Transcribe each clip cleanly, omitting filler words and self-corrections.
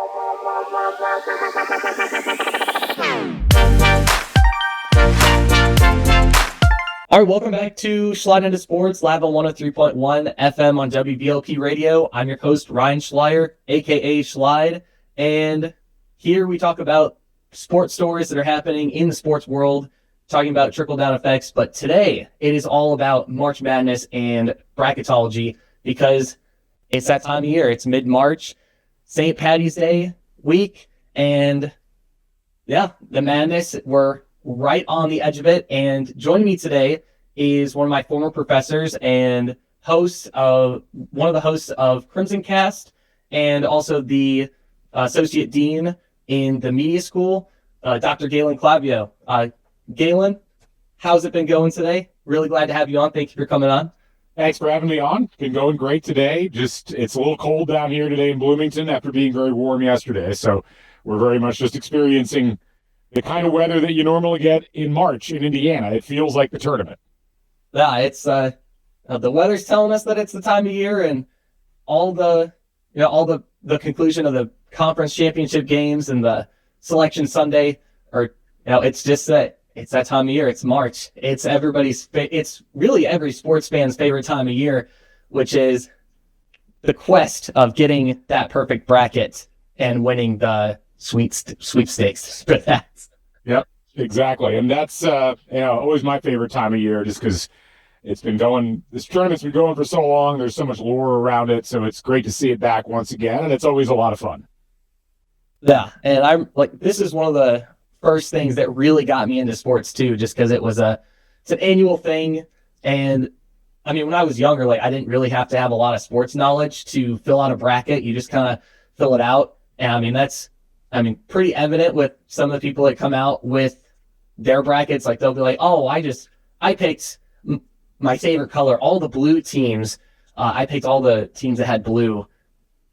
All right, welcome back to Schlide Into Sports, live on 103.1 FM on WBLP Radio. I'm your host, Ryan Schleier, a.k.a. Schlide, and here we talk about sports stories that are happening in the sports world, talking about trickle-down effects, but today it is all about March Madness and bracketology because it's that time of year. It's mid-March, St. Paddy's Day week, and yeah, the madness, we're right on the edge of it. And joining me today is one of my former professors and one of the hosts of Crimson Cast, and also the associate dean in the media school, Dr. Galen Clavio. Galen, how's it been going today? Really glad to have you on. Thank you for coming on. Thanks for having me on. Been going great today. It's a little cold down here today in Bloomington after being very warm yesterday. So we're very much just experiencing the kind of weather that you normally get in March in Indiana. It feels like the tournament. Yeah, it's the weather's telling us that it's the time of year, and all the conclusion of the conference championship games and the selection Sunday, it's just that it's that time of year. It's March. It's it's really every sports fan's favorite time of year, which is the quest of getting that perfect bracket and winning the sweepstakes for that. Yep, exactly. And that's always my favorite time of year, just because this tournament's been going for so long. There's so much lore around it, so it's great to see it back once again, and it's always a lot of fun. Yeah, and I'm like, this is one of the first things that really got me into sports too, just because it's an annual thing. And I mean, when I was younger, I didn't really have to have a lot of sports knowledge to fill out a bracket. You just kind of fill it out. And I mean, that's pretty evident with some of the people that come out with their brackets. Like, they'll be like, oh, I picked my favorite color, all the blue teams. I picked all the teams that had blue.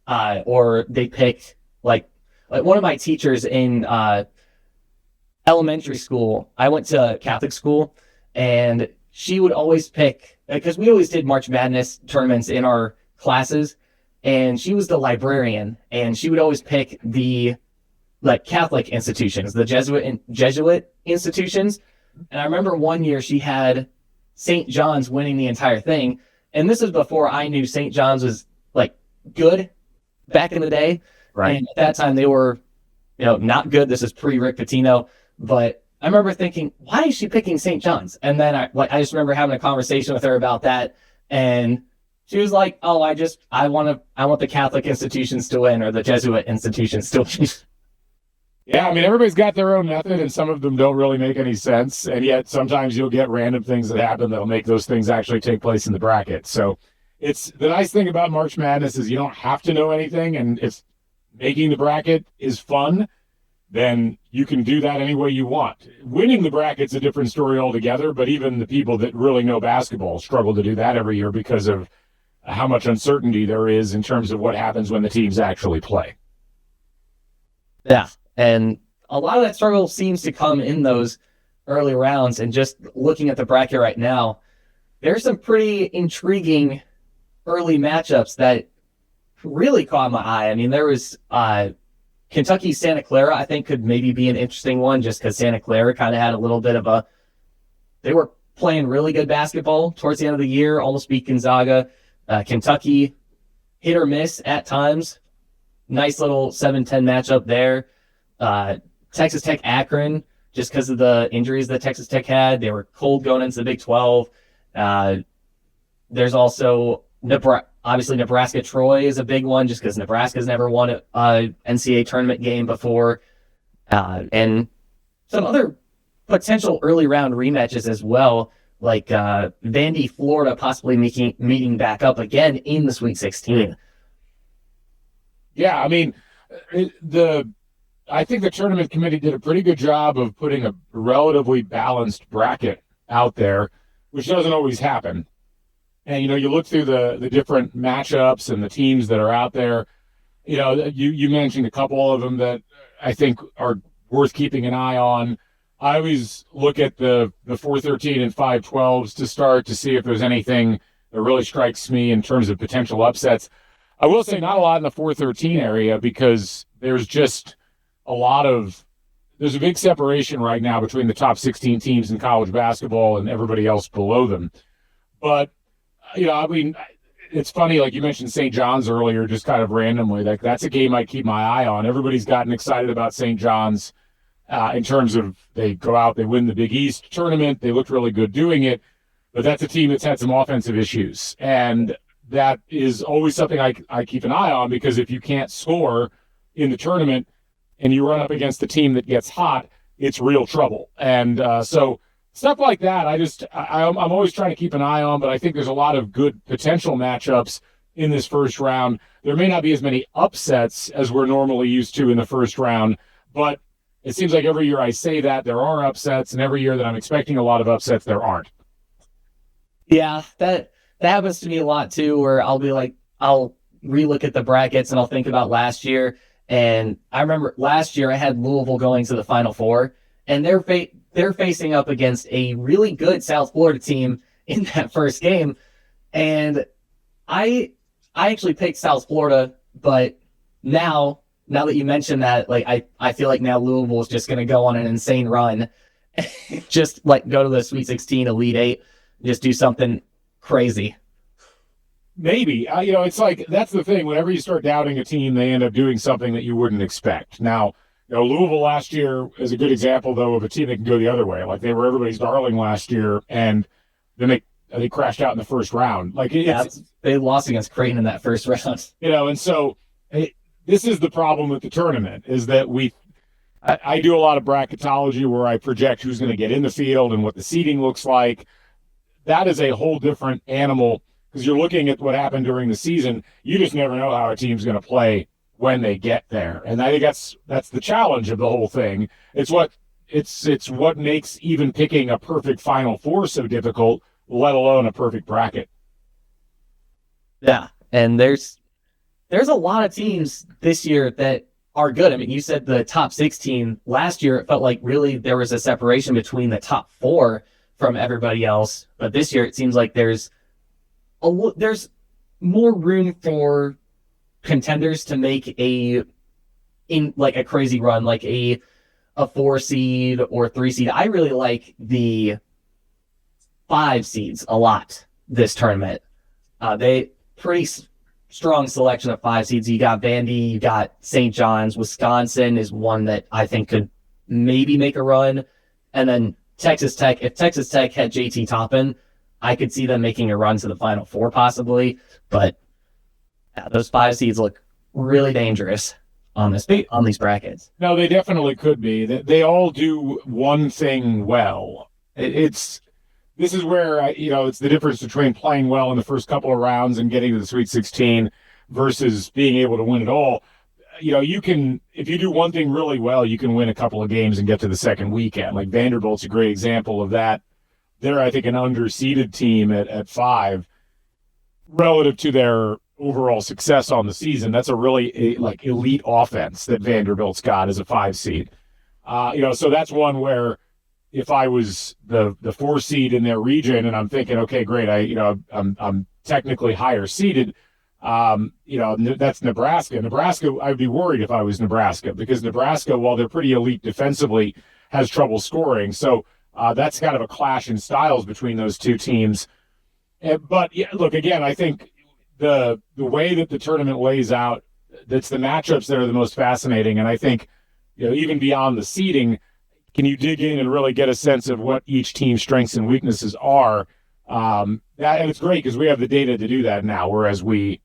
Or they picked, like one of my teachers in elementary school, I went to Catholic school, and she would always pick, because we always did March Madness tournaments in our classes, and she was the librarian, and she would always pick the Catholic institutions, the Jesuit institutions. And I remember one year she had St. John's winning the entire thing. And this is before I knew St. John's was good back in the day. Right. And at that time they were, not good. This is pre-Rick Pitino. But I remember thinking, why is she picking St. John's? And then I just remember having a conversation with her about that. And she was like, oh, I want the Catholic institutions to win, or the Jesuit institutions to win. Yeah, I mean, everybody's got their own method, and some of them don't really make any sense. And yet sometimes you'll get random things that happen that'll make those things actually take place in the bracket. So it's the nice thing about March Madness is you don't have to know anything. And if making the bracket is fun, then you can do that any way you want. Winning the bracket's a different story altogether, but even the people that really know basketball struggle to do that every year because of how much uncertainty there is in terms of what happens when the teams actually play. Yeah. And a lot of that struggle seems to come in those early rounds. And just looking at the bracket right now, there's some pretty intriguing early matchups that really caught my eye. I mean, there was Kentucky Santa Clara, I think, could maybe be an interesting one, just because Santa Clara kind of had a little bit of they were playing really good basketball towards the end of the year, almost beat Gonzaga. Kentucky, hit or miss at times. Nice little 7-10 matchup there. Texas Tech Akron, just because of the injuries that Texas Tech had. They were cold going into the Big 12. There's also obviously Nebraska Troy is a big one, just because Nebraska's never won a NCAA tournament game before. And some other potential early round rematches as well, like Vandy, Florida, possibly meeting back up again in the Sweet 16. Yeah, I mean, I think the tournament committee did a pretty good job of putting a relatively balanced bracket out there, which doesn't always happen. And, you look through the different matchups and the teams that are out there. You mentioned a couple of them that I think are worth keeping an eye on. I always look at the 4-13 and 5-12s to start to see if there's anything that really strikes me in terms of potential upsets. I will say not a lot in the 4-13 area, because there's just there's a big separation right now between the top 16 teams in college basketball and everybody else below them. But, I mean, it's funny, like you mentioned St. John's earlier, just kind of randomly. Like, that's a game I keep my eye on. Everybody's gotten excited about St. John's in terms of they go out, they win the Big East tournament, they looked really good doing it. But that's a team that's had some offensive issues. And that is always something I keep an eye on, because if you can't score in the tournament and you run up against a team that gets hot, it's real trouble. And so stuff like that, I'm always trying to keep an eye on, but I think there's a lot of good potential matchups in this first round. There may not be as many upsets as we're normally used to in the first round, but it seems like every year I say that there are upsets, and every year that I'm expecting a lot of upsets, there aren't. Yeah, that happens to me a lot too, where I'll relook at the brackets and I'll think about last year. And I remember last year I had Louisville going to the Final Four, and they're facing up against a really good South Florida team in that first game. And I actually picked South Florida, but now that you mentioned that, like I feel like now Louisville is just going to go on an insane run, just like go to the Sweet 16, Elite 8, just do something crazy. Maybe. It's like, that's the thing. Whenever you start doubting a team, they end up doing something that you wouldn't expect. Now, Louisville last year is a good example, though, of a team that can go the other way. Like, they were everybody's darling last year, and then they crashed out in the first round. Like, they lost against Creighton in that first round. And so this is the problem with the tournament, is that I do a lot of bracketology where I project who's going to get in the field and what the seeding looks like. That is a whole different animal, because you're looking at what happened during the season. You just never know how a team's going to play when they get there. And I think that's the challenge of the whole thing. It's what makes even picking a perfect Final Four so difficult, let alone a perfect bracket. Yeah, and there's a lot of teams this year that are good. I mean, you said the top 16 last year. It felt like really there was a separation between the top 4 from everybody else, but this year it seems like there's more room for contenders to make a crazy run, like a 4 seed or 3 seed. I really like the 5 seeds a lot this tournament. They pretty strong selection of 5 seeds. You got Vandy, you got St. John's. Wisconsin is one that I think could maybe make a run, and then Texas Tech. If Texas Tech had JT Toppin, I could see them making a run to the Final Four possibly, but those 5 seeds look really dangerous on these brackets. No, they definitely could be. They all do one thing well. This is where it's the difference between playing well in the first couple of rounds and getting to the Sweet 16 versus being able to win it all. You can, if you do one thing really well, you can win a couple of games and get to the second weekend. Like Vanderbilt's a great example of that. They're, I think, an underseeded team at 5 relative to their overall success on the season. That's a really elite offense that Vanderbilt's got as a 5 seed. So that's one where if I was the 4 seed in their region and I'm thinking, okay, great, I'm technically higher seeded. That's Nebraska. Nebraska, I'd be worried if I was Nebraska, because Nebraska, while they're pretty elite defensively, has trouble scoring. So that's kind of a clash in styles between those two teams. But yeah, look, again, I think the way that the tournament lays out, that's the matchups that are the most fascinating. And I think, even beyond the seeding, can you dig in and really get a sense of what each team's strengths and weaknesses are? And it's great because we have the data to do that now, whereas we,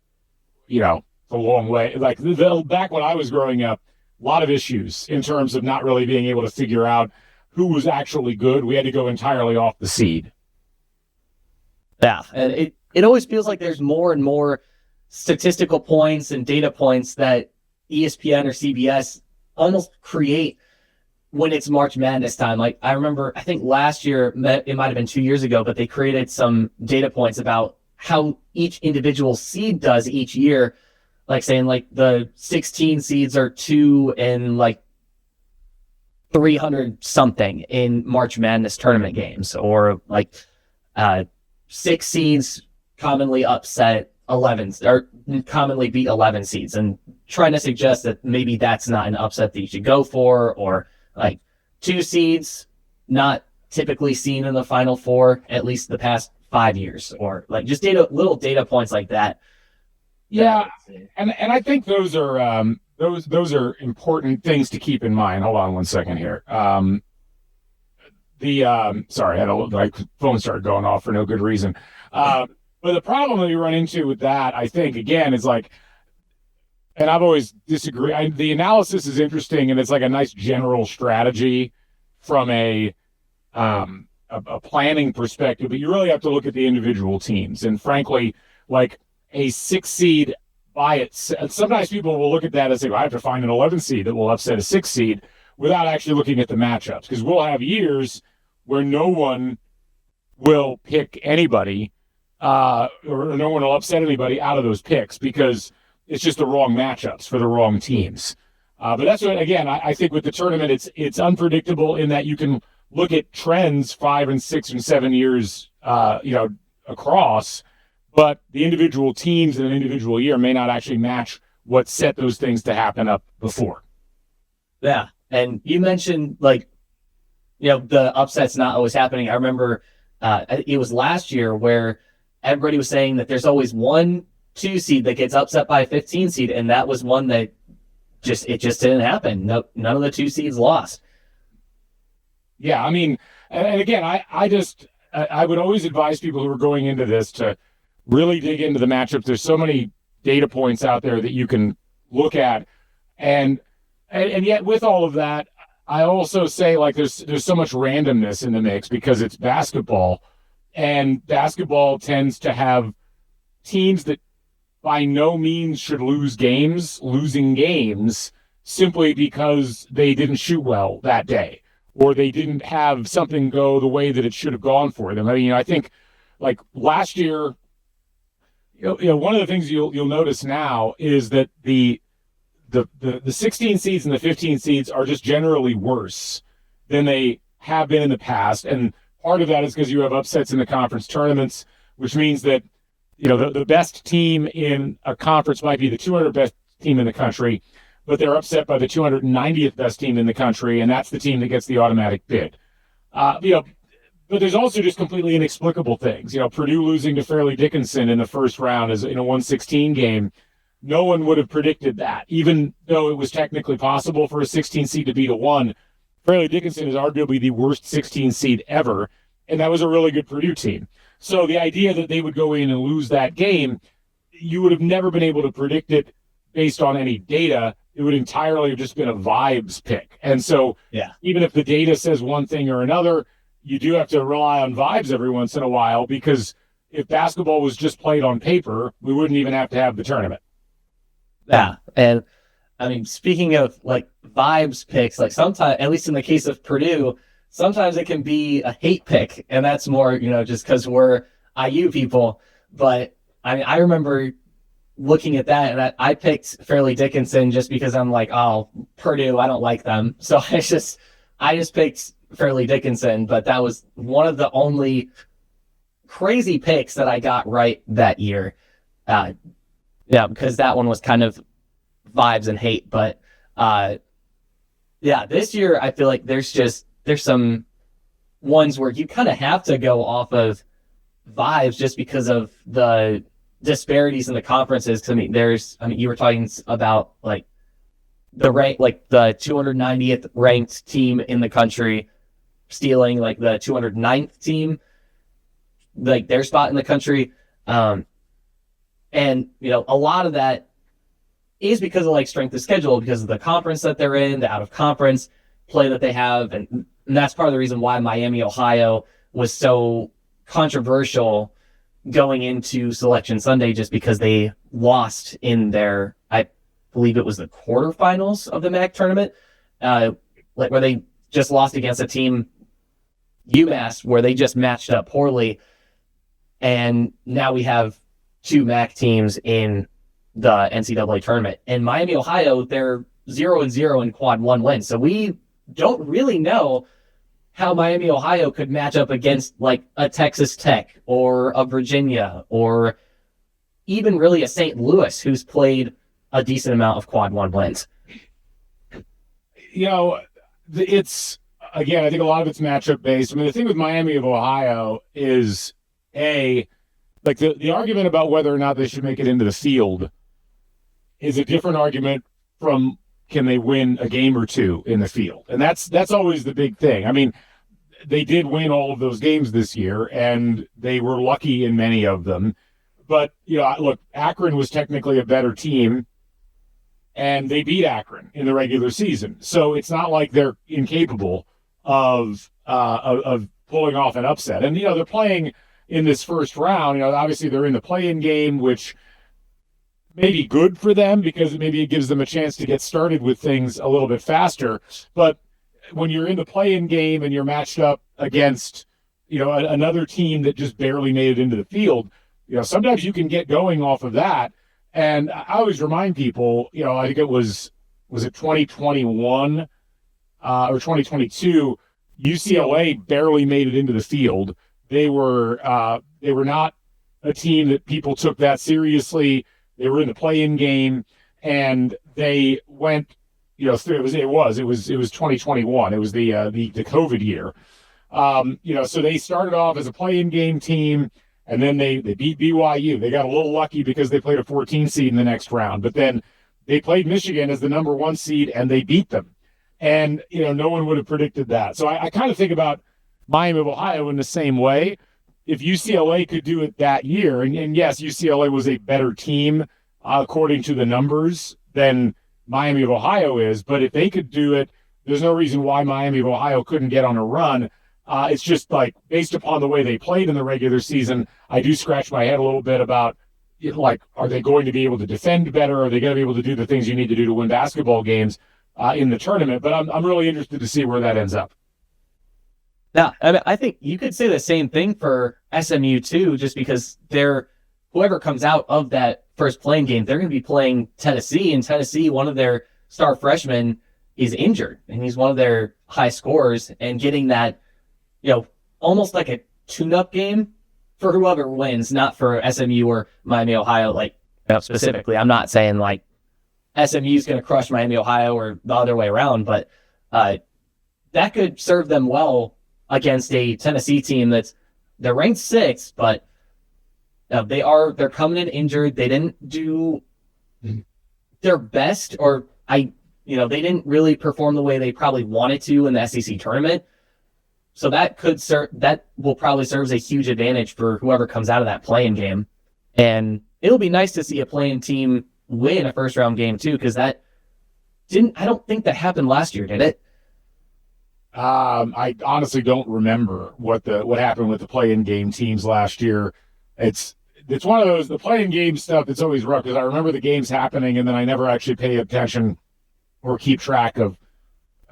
a long way. Like back when I was growing up, a lot of issues in terms of not really being able to figure out who was actually good. We had to go entirely off the seed. Yeah, and it always feels like there's more and more statistical points and data points that ESPN or CBS almost create when it's March Madness time. Like I remember, I think last year, it might have been 2 years ago, but they created some data points about how each individual seed does each year. Like saying like the 16 seeds are 2 and like 300 something in March Madness tournament games, or like 6 seeds commonly upset 11s or commonly beat 11 seeds, and trying to suggest that maybe that's not an upset that you should go for, or like 2 seeds not typically seen in the Final Four at least the past 5 years, or like just little data points like that. Yeah, and I think those are important things to keep in mind. Hold on one second here. Sorry, I had my phone started going off for no good reason. But the problem that you run into with that, I think, again, is like, and I've always disagreed. The analysis is interesting, and it's like a nice general strategy from a planning perspective, but you really have to look at the individual teams. And frankly, like a 6 seed by it, sometimes people will look at that and say, well, I have to find an 11 seed that will upset a 6 seed without actually looking at the matchups. Because we'll have years where no one will pick anybody, or no one will upset anybody out of those picks because it's just the wrong matchups for the wrong teams. But that's what, again, I think with the tournament, it's unpredictable in that you can look at trends 5 and 6 and 7 years, across, but the individual teams in an individual year may not actually match what set those things to happen up before. Yeah. And you mentioned, like, the upset's not always happening. I remember it was last year where everybody was saying that there's always 1 2 seed that gets upset by a 15 seed. And that was one that just didn't happen. No, none of the 2 seeds lost. Yeah. I mean, and again, I would always advise people who are going into this to really dig into the matchups. There's so many data points out there that you can look at. And yet with all of that, I also say, like, there's so much randomness in the mix because it's basketball, and basketball tends to have teams that by no means should losing games simply because they didn't shoot well that day, or they didn't have something go the way that it should have gone for them. I mean, I think, like, last year, one of the things you'll notice now is that the 16 seeds and the 15 seeds are just generally worse than they have been in the past. And part of that is because you have upsets in the conference tournaments, which means that, the best team in a conference might be the 200th best team in the country, but they're upset by the 290th best team in the country, and that's the team that gets the automatic bid. But there's also just completely inexplicable things. Purdue losing to Fairleigh Dickinson in the first round is in a 116 game. No one would have predicted that, even though it was technically possible for a 16 seed to beat a 1. Fairleigh Dickinson is arguably the worst 16 seed ever, and that was a really good Purdue team. So the idea that they would go in and lose that game, you would have never been able to predict it based on any data. It would entirely have just been a vibes pick. And so even if the data says one thing or another, you do have to rely on vibes every once in a while, because if basketball was just played on paper, we wouldn't even have to have the tournament. Yeah. And I mean, speaking of like vibes picks, like sometimes, at least in the case of Purdue, sometimes it can be a hate pick, and that's more, just because we're IU people. But I mean, I remember looking at that, and I picked Fairleigh Dickinson just because I'm like, oh, Purdue, I don't like them. So I just picked Fairleigh Dickinson, but that was one of the only crazy picks that I got right that year. Because that one was kind of vibes and hate. But this year I feel like there's some ones where you kind of have to go off of vibes just because of the disparities in the conferences. Because you were talking about like the 290th ranked team in the country stealing like the 209th team, like their spot in the country. And a lot of that is because of like strength of schedule, because of the conference that they're in, the out of conference play that they have. And that's part of the reason why Miami, Ohio was so controversial going into Selection Sunday, just because they lost in their, I believe it was the quarterfinals of the MAC tournament, where they just lost against a team, UMass, where they just matched up poorly. And now we have 2 MAC teams in the NCAA tournament. And Miami, Ohio, they're 0-0 in quad 1 wins. So we don't really know how Miami, Ohio could match up against like a Texas Tech or a Virginia or even really a St. Louis who's played a decent amount of quad one wins. It's, again, I think a lot of it's matchup based. I mean, the thing with Miami of Ohio is like the argument about whether or not they should make it into the field is a different argument from can they win a game or two in the field. And that's always the big thing. I mean, they did win all of those games this year, and they were lucky in many of them. But, look, Akron was technically a better team, and they beat Akron in the regular season. So it's not like they're incapable of pulling off an upset. And, they're playing in this first round. Obviously they're in the play-in game, which may be good for them because maybe it gives them a chance to get started with things a little bit faster. But when you're in the play-in game and you're matched up against, another team that just barely made it into the field, sometimes you can get going off of that. And I always remind people, I think was it 2021 or 2022, UCLA barely made it into the field. They were not a team that people took that seriously. They were in the play-in game, and they went, it was 2021. It was the COVID year. So they started off as a play-in game team, and then they beat BYU. They got a little lucky because they played a 14 seed in the next round, but then they played Michigan as the number 1 seed, and they beat them. And, no one would have predicted that. So I kind of think about Miami of Ohio in the same way. If UCLA could do it that year, and yes, UCLA was a better team according to the numbers than Miami of Ohio is, but if they could do it, there's no reason why Miami of Ohio couldn't get on a run. It's just like based upon the way they played in the regular season, I do scratch my head a little bit about are they going to be able to defend better? Are they going to be able to do the things you need to do to win basketball games in the tournament? But I'm really interested to see where that ends up. Now, I think you could say the same thing for SMU too, just because whoever comes out of that first playing game, they're going to be playing Tennessee, and Tennessee, one of their star freshmen is injured, and he's one of their high scorers, and getting that, almost like a tune-up game for whoever wins, not for SMU or Miami, Ohio, specifically. I'm not saying SMU is going to crush Miami, Ohio, or the other way around, but that could serve them well against a Tennessee team they're ranked 6th, but they're coming in injured. They didn't do their best, or they didn't really perform the way they probably wanted to in the SEC tournament. So that will probably serve as a huge advantage for whoever comes out of that play-in game. And it'll be nice to see a play-in team win a first round game too, because I don't think that happened last year, did it? I honestly don't remember what happened with the play-in game teams last year. It's one of those, the play-in game stuff, it's always rough because I remember the games happening and then I never actually pay attention or keep track of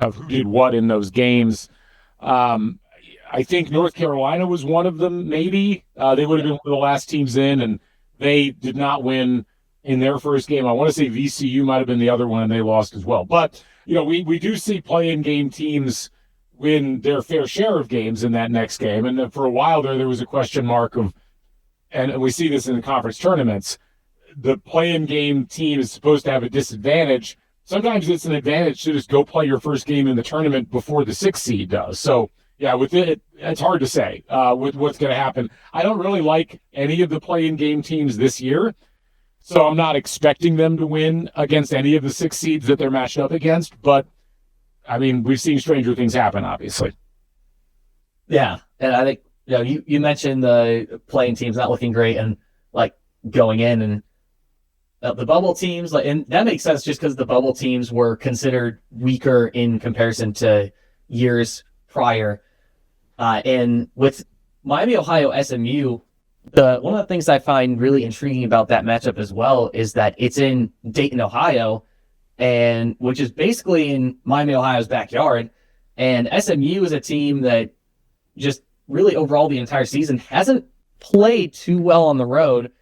who did what in those games. I think North Carolina was one of them, maybe. They would have been one of the last teams in, and they did not win in their first game. I want to say VCU might have been the other one, and they lost as well. But, we do see play-in game teams win their fair share of games in that next game. And for a while there was a question mark of, and we see this in the conference tournaments, the play-in game team is supposed to have a disadvantage. Sometimes it's an advantage to just go play your first game in the tournament before the 6th seed does. So, yeah, with it's hard to say with what's going to happen. I don't really like any of the play-in game teams this year, so I'm not expecting them to win against any of the 6 seeds that they're matched up against. But, I mean, we've seen stranger things happen, obviously. Yeah, and I think you mentioned the play-in teams not looking great and going in, and the bubble teams, and that makes sense just because the bubble teams were considered weaker in comparison to years prior. And with Miami, Ohio, SMU, one of the things I find really intriguing about that matchup as well is that it's in Dayton, Ohio, and which is basically in Miami, Ohio's backyard. And SMU is a team that just really overall the entire season hasn't played too well on the road.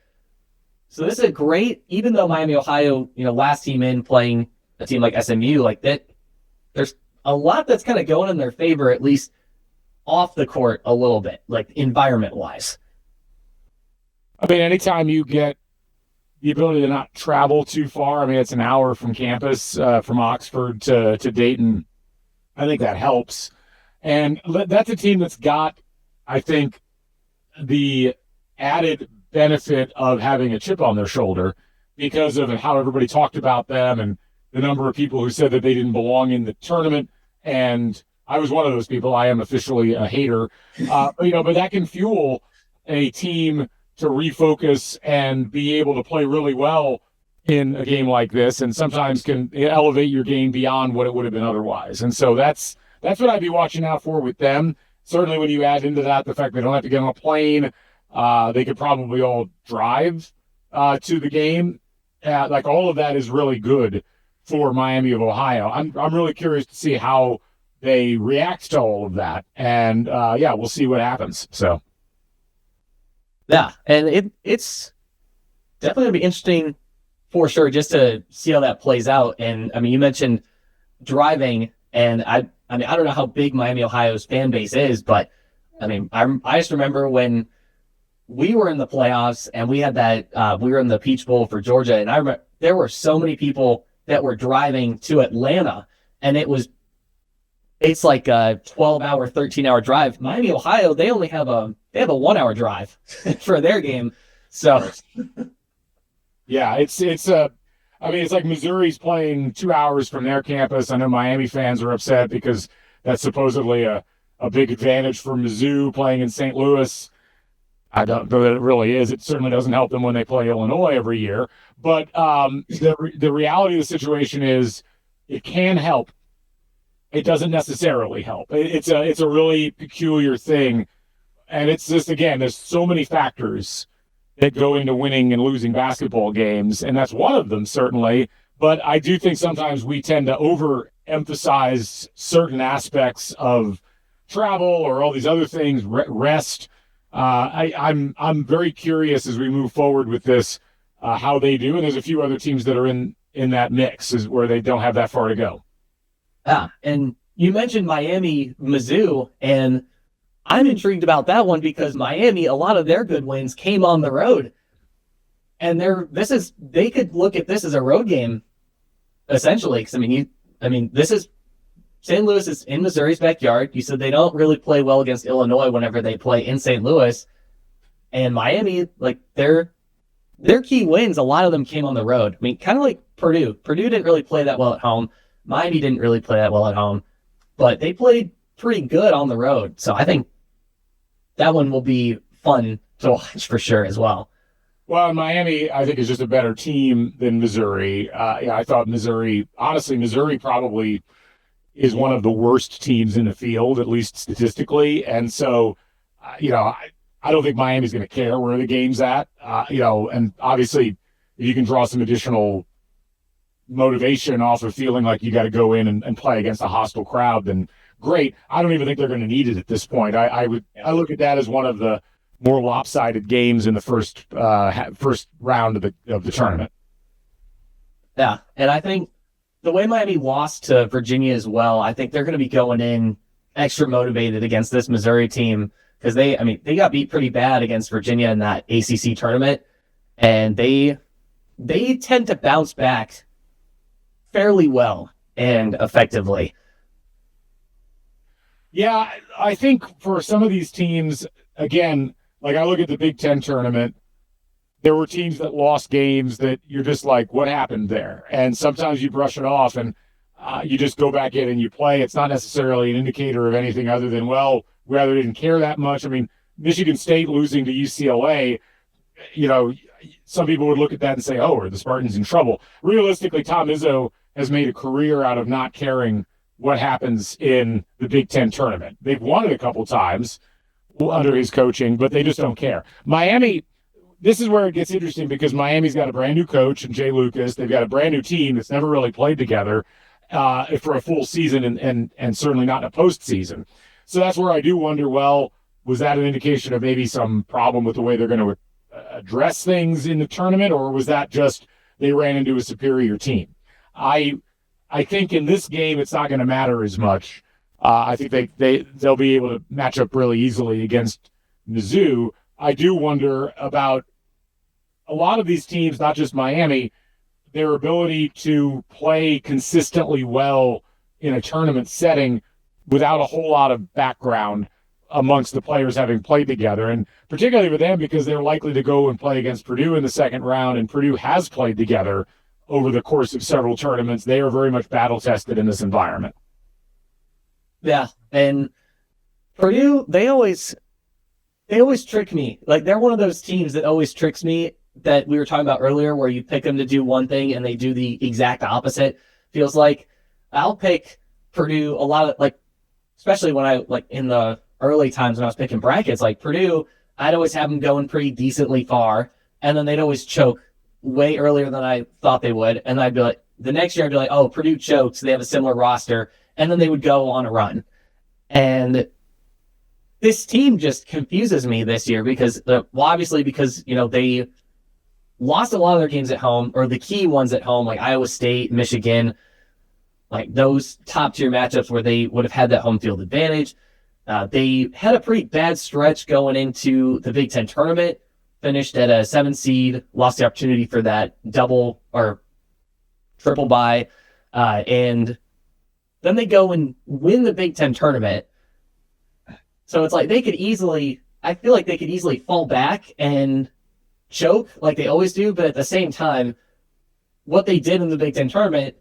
So this is a great, even though Miami, Ohio, last team in playing a team like SMU, that there's a lot that's kind of going in their favor, at least off the court a little bit, environment-wise. I mean, anytime you get the ability to not travel too far. I mean, it's an hour from campus, from Oxford to Dayton. I think that helps. And that's a team that's got, I think, the added benefit of having a chip on their shoulder because of how everybody talked about them and the number of people who said that they didn't belong in the tournament. And I was one of those people. I am officially a hater. But that can fuel a team to refocus and be able to play really well in a game like this, and sometimes can elevate your game beyond what it would have been otherwise. And so that's what I'd be watching out for with them. Certainly when you add into that the fact they don't have to get on a plane, they could probably all drive to the game. Like all of that is really good for Miami of Ohio. I'm really curious to see how they react to all of that. And we'll see what happens. So yeah, and it's definitely gonna be interesting for sure, just to see how that plays out. And I mean, you mentioned driving, and I don't know how big Miami, Ohio's fan base is, but I mean, I just remember when we were in the playoffs and we had that, we were in the Peach Bowl for Georgia, and I remember there were so many people that were driving to Atlanta, and it's like a 12-hour, 13-hour drive. Miami, Ohio, they have a 1-hour drive for their game. So yeah, it's like Missouri's playing 2 hours from their campus. I know Miami fans are upset because that's supposedly a big advantage for Mizzou playing in St. Louis. I don't know that it really is. It certainly doesn't help them when they play Illinois every year. But the reality of the situation is it can help. It doesn't necessarily help. It's a really peculiar thing. And it's just, again, there's so many factors that go into winning and losing basketball games, and that's one of them, certainly. But I do think sometimes we tend to overemphasize certain aspects of travel or all these other things, rest. I'm very curious as we move forward with this, how they do. And there's a few other teams that are in that mix is where they don't have that far to go. Yeah, and you mentioned Miami, Mizzou, and I'm intrigued about that one because Miami, a lot of their good wins came on the road. And they could look at this as a road game, essentially. Because this is St. Louis is in Missouri's backyard. You said they don't really play well against Illinois whenever they play in St. Louis. And Miami, like their key wins, a lot of them came on the road. I mean, kind of like Purdue. Purdue didn't really play that well at home. Miami didn't really play that well at home. But they played pretty good on the road. So I think that one will be fun to watch for sure as well. Well, Miami, I think, is just a better team than Missouri. I thought Missouri probably is one of the worst teams in the field, at least statistically. And so, I don't think Miami's going to care where the game's at. And obviously, if you can draw some additional motivation off of feeling like you got to go in and play against a hostile crowd, then great. I don't even think they're going to need it at this point. I look at that as one of the more lopsided games in the first round of the tournament. Yeah, and I think the way Miami lost to Virginia as well, I think they're going to be going in extra motivated against this Missouri team because they got beat pretty bad against Virginia in that ACC tournament, and they tend to bounce back fairly well and effectively. Yeah, I think for some of these teams, again, like I look at the Big Ten tournament, there were teams that lost games that you're just like, what happened there? And sometimes you brush it off and you just go back in and you play. It's not necessarily an indicator of anything other than, well, we either didn't care that much. I mean, Michigan State losing to UCLA, some people would look at that and say, oh, are the Spartans in trouble? Realistically, Tom Izzo has made a career out of not caring what happens in the Big Ten tournament. They've won it a couple times under his coaching, but they just don't care. Miami, this is where it gets interesting because Miami's got a brand new coach in Jay Lucas. They've got a brand new team that's never really played together for a full season and certainly not in a postseason. So that's where I do wonder, well, was that an indication of maybe some problem with the way they're going to address things in the tournament, or was that just they ran into a superior team? I think in this game it's not going to matter as much. I think they'll be able to match up really easily against Mizzou. I do wonder about a lot of these teams, not just Miami, their ability to play consistently well in a tournament setting without a whole lot of background amongst the players having played together. And particularly for them, because they're likely to go and play against Purdue in the second round, and Purdue has played together over the course of several tournaments. They are very much battle-tested in this environment. Yeah, and Purdue, they always trick me. Like, they're one of those teams that always tricks me that we were talking about earlier, where you pick them to do one thing and they do the exact opposite. Feels like I'll pick Purdue a lot of, like, especially when I, like, in the early times when I was picking brackets, like Purdue, I'd always have them going pretty decently far, and then they'd always choke way earlier than I thought they would. And I'd be like, the next year I'd be like, oh, Purdue chokes, they have a similar roster, and then they would go on a run. And this team just confuses me this year because, obviously, because, they lost a lot of their games at home, or the key ones at home, like Iowa State, Michigan, like those top tier matchups where they would have had that home field advantage. They had a pretty bad stretch going into the Big Ten tournament, finished at a 7 seed, lost the opportunity for that double or triple bye, and then they go and win the Big Ten tournament. So it's like I feel like they could easily fall back and choke like they always do, but at the same time, what they did in the Big Ten tournament,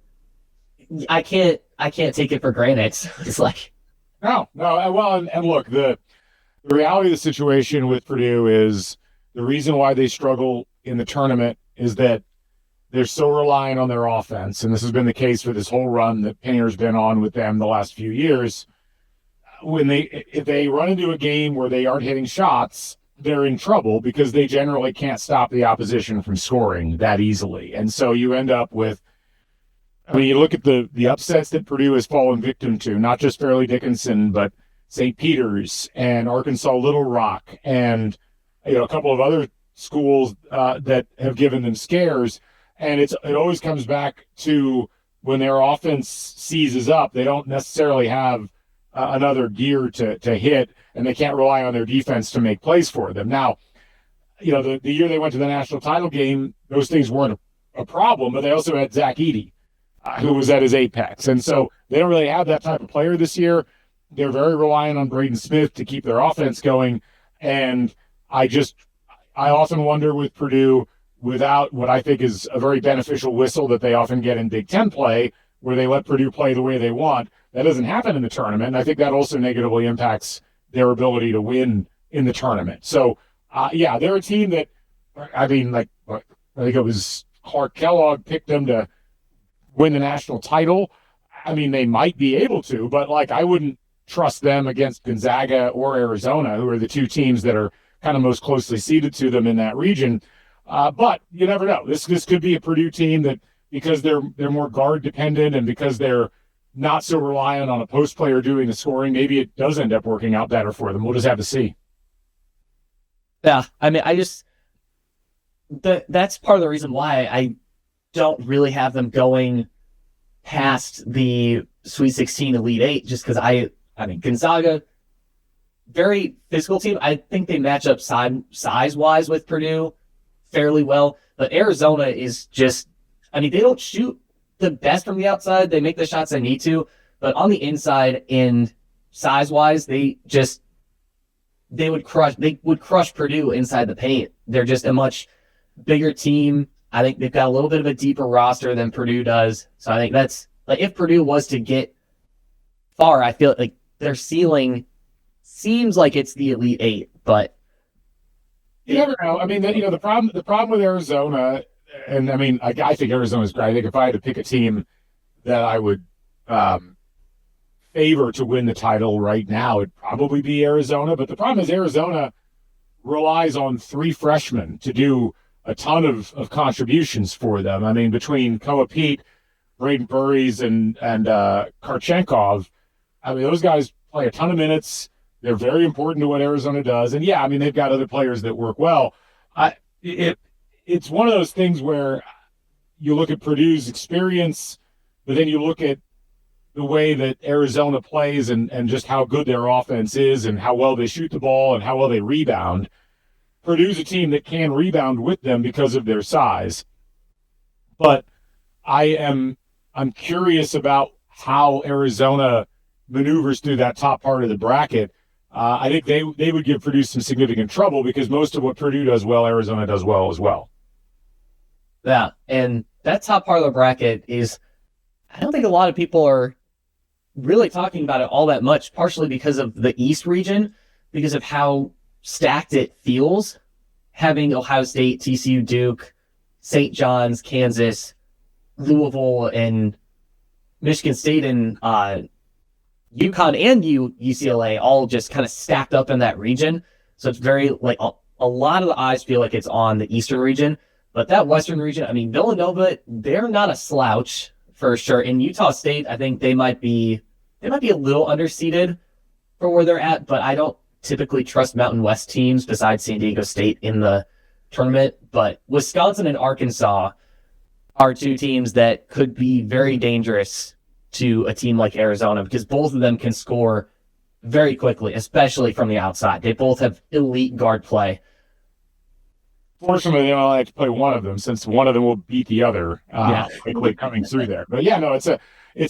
I can't take it for granted. It's like, No. Well, and look, the reality of the situation with Purdue is the reason why they struggle in the tournament is that they're so reliant on their offense, and this has been the case for this whole run that Painter's been on with them the last few years. If they run into a game where they aren't hitting shots, they're in trouble because they generally can't stop the opposition from scoring that easily. And so you end up with, you look at the upsets that Purdue has fallen victim to, not just Fairleigh Dickinson, but St. Peter's and Arkansas Little Rock and a couple of other schools that have given them scares. And it always comes back to when their offense seizes up, they don't necessarily have another gear to hit, and they can't rely on their defense to make plays for them. Now, the year they went to the national title game, those things weren't a problem, but they also had Zach Edey, who was at his apex. And so they don't really have that type of player this year. They're very reliant on Braden Smith to keep their offense going. And I often wonder with Purdue, without what I think is a very beneficial whistle that they often get in Big Ten play, where they let Purdue play the way they want, that doesn't happen in the tournament. And I think that also negatively impacts their ability to win in the tournament. So, they're a team that, I think it was Clark Kellogg picked them to win the national title. They might be able to, but I wouldn't trust them against Gonzaga or Arizona, who are the two teams that are kind of most closely seeded to them in that region. But you never know. This could be a Purdue team that, because they're more guard dependent and because they're not so reliant on a post player doing the scoring, maybe it does end up working out better for them. We'll just have to see. Yeah, that's part of the reason why I don't really have them going past the Sweet 16 Elite 8, just because Gonzaga, very physical team. I think they match up size-wise with Purdue fairly well, but Arizona is just, they don't shoot the best from the outside. They make the shots they need to, but on the inside and size-wise, they would crush Purdue inside the paint. They're just a much bigger team. I think they've got a little bit of a deeper roster than Purdue does. So I think that's, if Purdue was to get far, I feel like their ceiling seems like it's the Elite 8, but you never know. The problem with Arizona, and I think Arizona's great. I think if I had to pick a team that I would favor to win the title right now, it'd probably be Arizona. But the problem is Arizona relies on 3 freshmen to do a ton of contributions for them. Between Koa Pete, Braden Burries, and Karchenkov, those guys play a ton of minutes. They're very important to what Arizona does. And they've got other players that work well. It's one of those things where you look at Purdue's experience, but then you look at the way that Arizona plays and just how good their offense is and how well they shoot the ball and how well they rebound. Purdue's a team that can rebound with them because of their size. But I'm curious about how Arizona maneuvers through that top part of the bracket. I think they would give Purdue some significant trouble because most of what Purdue does well, Arizona does well as well. Yeah, and that top part of the bracket is, I don't think a lot of people are really talking about it all that much, partially because of the East region, because of how stacked it feels, having Ohio State, TCU, Duke, St. John's, Kansas, Louisville, and Michigan State, and UConn and UCLA all just kind of stacked up in that region. So it's very, like, a lot of the eyes feel like it's on the Eastern region. But that Western region, I mean, Villanova, they're not a slouch for sure. In Utah State, I think they might be a little underseeded for where they're at, but I don't typically trust Mountain West teams besides San Diego State in the tournament. But Wisconsin and Arkansas are two teams that could be very dangerous to a team like Arizona because both of them can score very quickly, especially from the outside. They both have elite guard play. Fortunately, they only have to play one of them, since one of them will beat the other quickly coming through there. But yeah, no, it's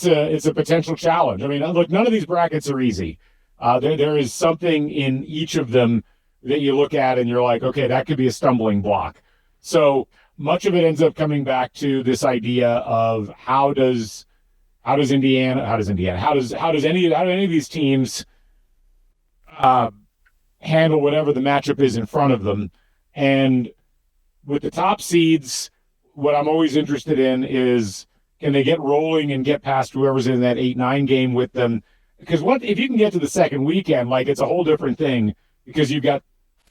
a potential challenge. I mean, look, none of these brackets are easy. There is something in each of them that you look at and you're like, okay, that could be a stumbling block. So much of it ends up coming back to this idea of how do any of these teams handle whatever the matchup is in front of them. And with the top seeds, what I'm always interested in is, can they get rolling and get past whoever's in that 8-9 game with them? Because if you can get to the second weekend, like, it's a whole different thing because you've got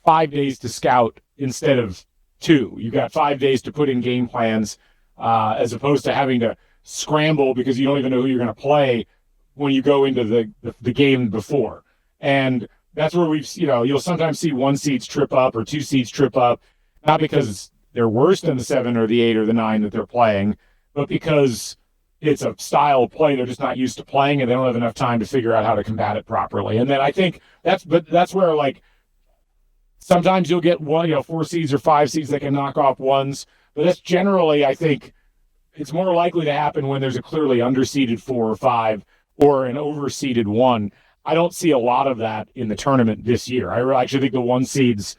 5 days to scout instead of 2. You've got 5 days to put in game plans as opposed to having to scramble because you don't even know who you're going to play when you go into the game before. And that's where you'll sometimes see 1 seeds trip up or 2 seeds trip up, not because they're worse than the 7 or the 8 or the 9 that they're playing, but because it's a style of play they're just not used to playing and they don't have enough time to figure out how to combat it properly. And then I think that's where, like, sometimes you'll get 4 seeds or 5 seeds that can knock off 1s, but that's generally, I think, it's more likely to happen when there's a clearly underseeded 4 or 5 or an overseeded 1. I don't see a lot of that in the tournament this year. I actually think the 1 seeds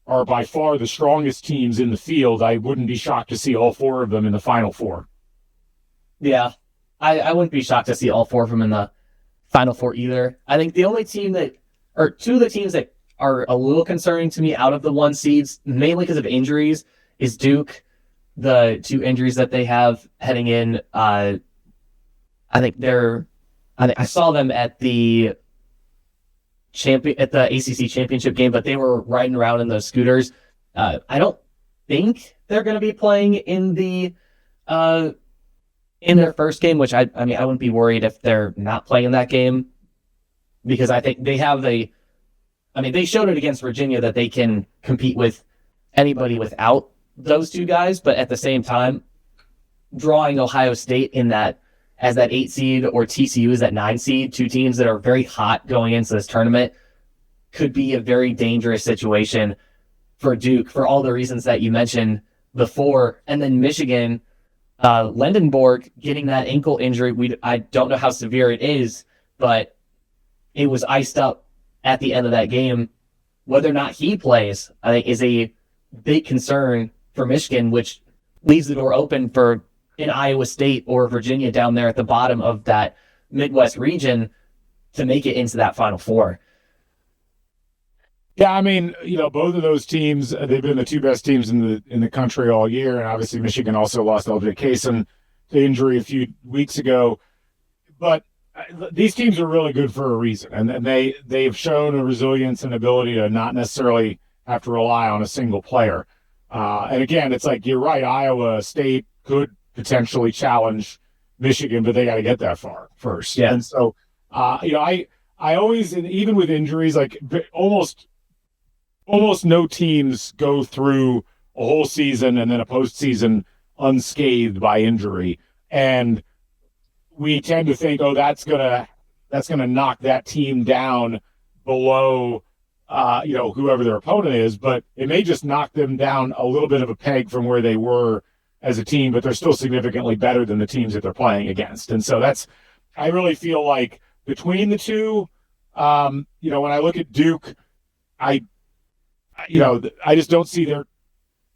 are by far the strongest teams in the field. I wouldn't be shocked to see all 4 of them in the Final Four. Yeah, I wouldn't be shocked to see all 4 of them in the Final Four either. I think the only team or 2 of the teams that are a little concerning to me out of the 1 seeds, mainly because of injuries, is Duke. The 2 injuries that they have heading in, I saw them at the ACC championship game, but they were riding around in those scooters. I don't think they're going to be playing in their first game, which I wouldn't be worried if they're not playing in that game, because I think they showed it against Virginia that they can compete with anybody without those 2 guys, but at the same time, drawing Ohio State in that as that 8 seed or TCU as that 9 seed, 2 teams that are very hot going into this tournament, could be a very dangerous situation for Duke for all the reasons that you mentioned before. And then Michigan, Lendenborg getting that ankle injury, I don't know how severe it is, but it was iced up at the end of that game. Whether or not he plays, I think, is a big concern for Michigan, which leaves the door open for an Iowa State or Virginia down there at the bottom of that Midwest region to make it into that Final Four. Yeah, I mean, both of those teams, they've been the 2 best teams in the country all year, and obviously Michigan also lost LJ Kaysen to injury a few weeks ago. But these teams are really good for a reason, and they've shown a resilience and ability to not necessarily have to rely on a single player. And again, it's like, you're right, Iowa State could potentially challenge Michigan, but they got to get that far first. Yeah. And so, I always, even with injuries, like almost no teams go through a whole season and then a postseason unscathed by injury. And we tend to think, that's gonna knock that team down below whoever their opponent is, but it may just knock them down a little bit of a peg from where they were as a team, but they're still significantly better than the teams that they're playing against. And so I really feel like between the two, when I look at Duke, I just don't see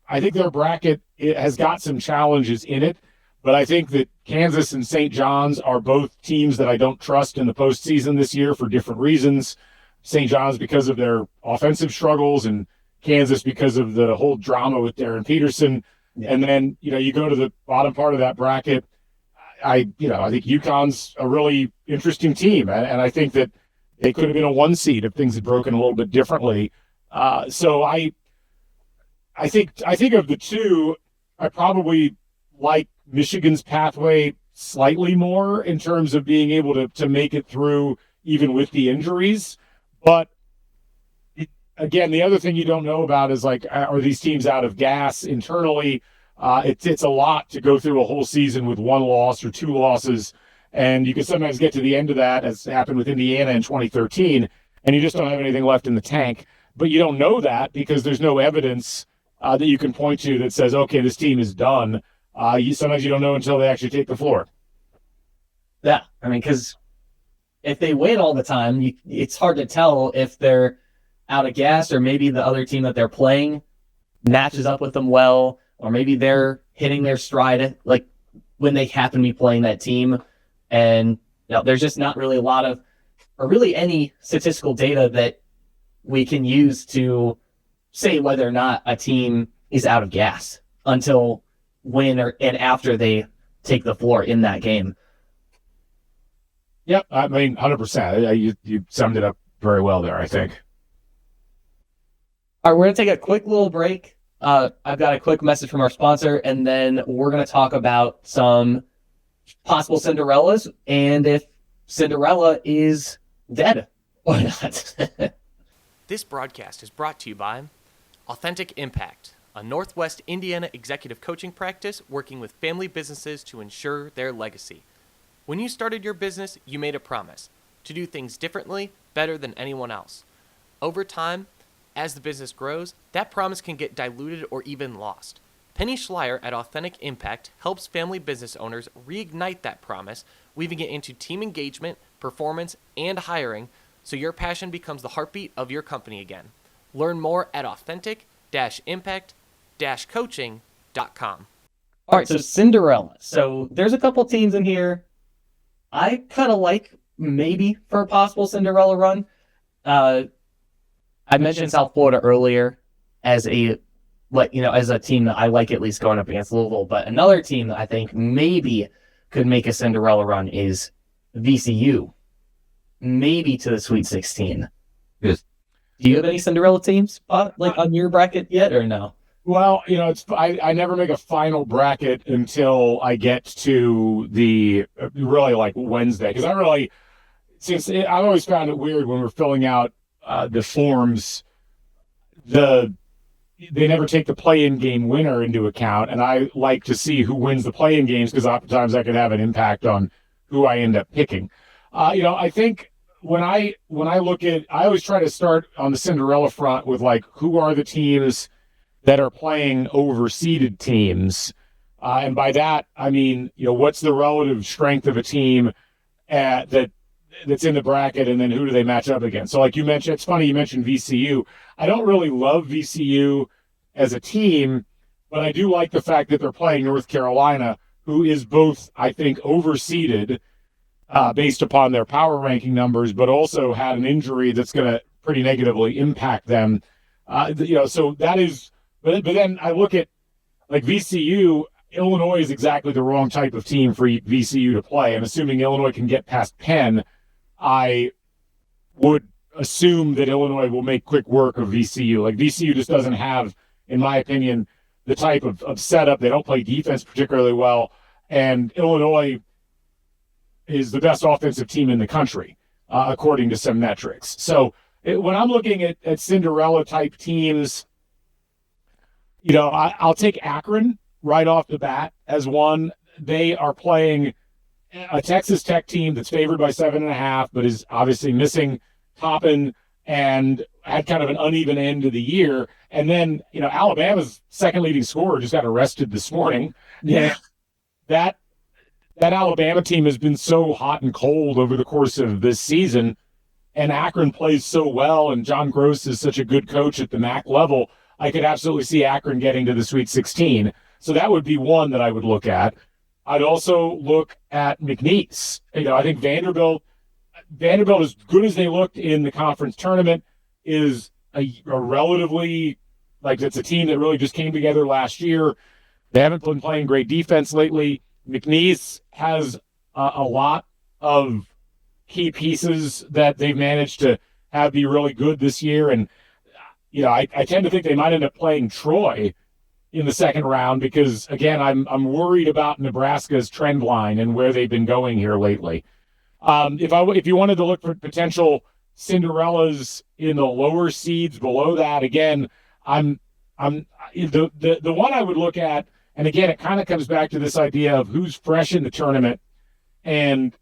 I think their bracket has got some challenges in it, but I think that Kansas and St. John's are both teams that I don't trust in the postseason this year for different reasons. St. John's because of their offensive struggles, and Kansas because of the whole drama with Darren Peterson. Yeah. And then, you go to the bottom part of that bracket. I think UConn's a really interesting team, and I think that they could have been a 1 seed if things had broken a little bit differently. So I think of the two, I probably like Michigan's pathway slightly more in terms of being able to make it through even with the injuries. But again, the other thing you don't know about is are these teams out of gas internally? It's a lot to go through a whole season with 1 loss or 2 losses, and you can sometimes get to the end of that, as happened with Indiana in 2013, and you just don't have anything left in the tank. But you don't know that because there's no evidence that you can point to that says, okay, this team is done. Sometimes you don't know until they actually take the floor. Yeah, because if they win all the time, it's hard to tell if they're out of gas, or maybe the other team that they're playing matches up with them well, or maybe they're hitting their stride like when they happen to be playing that team. And there's just not really a lot of, or really any statistical data that we can use to say whether or not a team is out of gas until when and after they take the floor in that game. Yep, 100%. You summed it up very well there, I think. All right, we're going to take a quick little break. I've got a quick message from our sponsor, and then we're going to talk about some possible Cinderellas and if Cinderella is dead or not. This broadcast is brought to you by Authentic Impact, a Northwest Indiana executive coaching practice working with family businesses to ensure their legacy. When you started your business, you made a promise to do things differently, better than anyone else. Over time, as the business grows, that promise can get diluted or even lost. Penny Schleier at Authentic Impact helps family business owners reignite that promise, weaving it into team engagement, performance, and hiring, so your passion becomes the heartbeat of your company again. Learn more at authentic-impact-coaching.com. All right, so Cinderella. So there's a couple teams in here I kind of like maybe for a possible Cinderella run. I mentioned South Florida earlier as a team that I like at least going up against Louisville, but another team that I think maybe could make a Cinderella run is VCU, maybe to the Sweet 16. Yes. Do you have any Cinderella teams on your bracket yet, or no? Well, I never make a final bracket until I get to the really Wednesday, because I've always found it weird when we're filling out the forms, they never take the play-in game winner into account, and I like to see who wins the play-in games because oftentimes that could have an impact on who I end up picking. I think when I look at, I always try to start on the Cinderella front with who are the teams that are playing overseeded teams, and by that I mean what's the relative strength of a team that's in the bracket, and then who do they match up against? So you mentioned, it's funny you mentioned VCU. I don't really love VCU as a team, but I do like the fact that they're playing North Carolina, who is both, I think, overseeded based upon their power ranking numbers, but also had an injury that's going to pretty negatively impact them. So that is, but then I look at VCU. Illinois is exactly the wrong type of team for VCU to play. And assuming Illinois can get past Penn, I would assume that Illinois will make quick work of VCU. VCU just doesn't have, in my opinion, the type of setup. They don't play defense particularly well. And Illinois is the best offensive team in the country, according to some metrics. So when I'm looking at Cinderella-type teams, I'll take Akron right off the bat as one. They are playing a Texas Tech team that's favored by 7.5, but is obviously missing Toppin and had kind of an uneven end of the year. And then, Alabama's second leading scorer just got arrested this morning. Yeah. That Alabama team has been so hot and cold over the course of this season, and Akron plays so well, and John Gross is such a good coach at the MAC level. I could absolutely see Akron getting to the Sweet 16. So that would be one that I would look at. I'd also look at McNeese. I think Vanderbilt, as good as they looked in the conference tournament, is a relatively, it's a team that really just came together last year. They haven't been playing great defense lately. McNeese has a lot of key pieces that they've managed to have be really good this year. And, I tend to think they might end up playing Troy in the second round because, again, I'm worried about Nebraska's trend line and where they've been going here lately. If you wanted to look for potential Cinderellas in the lower seeds below that, again, I'm the one I would look at, and again, it kind of comes back to this idea of who's fresh in the tournament and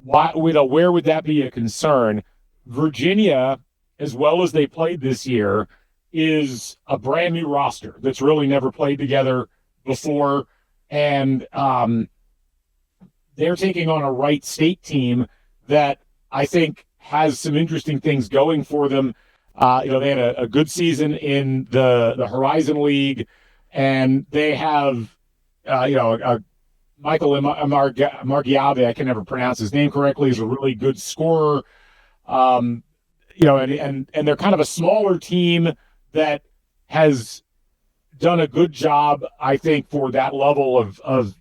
where would that be a concern? Virginia, as well as they played this year, is a brand new roster that's really never played together before. And they're taking on a Wright State team that I think has some interesting things going for them. They had a good season in the Horizon League, and they have, Michael Margiave, I can never pronounce his name correctly, is a really good scorer. And they're kind of a smaller team that has done a good job, I think, for that level of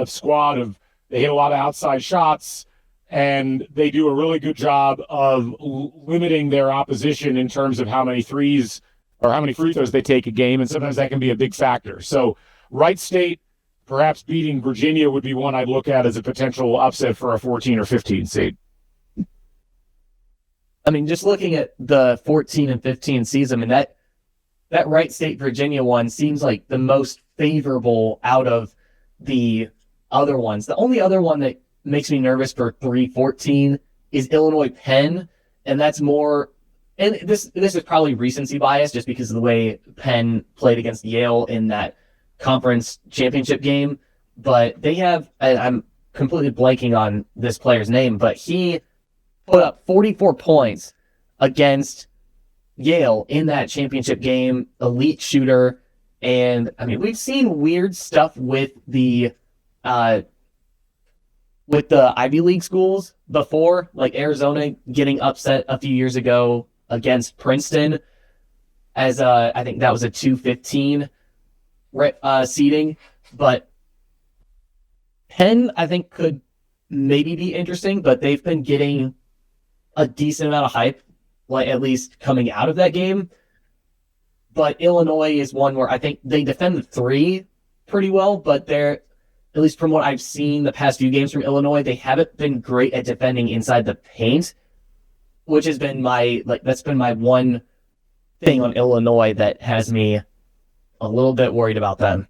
squad. They hit a lot of outside shots, and they do a really good job of limiting their opposition in terms of how many threes or how many free throws they take a game, and sometimes that can be a big factor. So Wright State perhaps beating Virginia would be one I'd look at as a potential upset for a 14 or 15 seed. I mean, just looking at the 14 and 15 season, I mean, that Wright State Virginia one seems like the most favorable out of the other ones. The only other one that makes me nervous for 3-14 is Illinois Penn, and that's more. And this is probably recency bias just because of the way Penn played against Yale in that conference championship game. But they have, I'm completely blanking on this player's name, but he put up 44 points against Yale in that championship game, elite shooter. And I mean, we've seen weird stuff with the Ivy League schools before, like Arizona getting upset a few years ago against Princeton as I think that was a 2-15 seeding. But Penn, I think, could maybe be interesting, but they've been getting a decent amount of hype, like at least coming out of that game. But Illinois is one where I think they defend the three pretty well, but they're, at least from what I've seen the past few games from Illinois, they haven't been great at defending inside the paint, which has been that's been my one thing on Illinois that has me a little bit worried about them.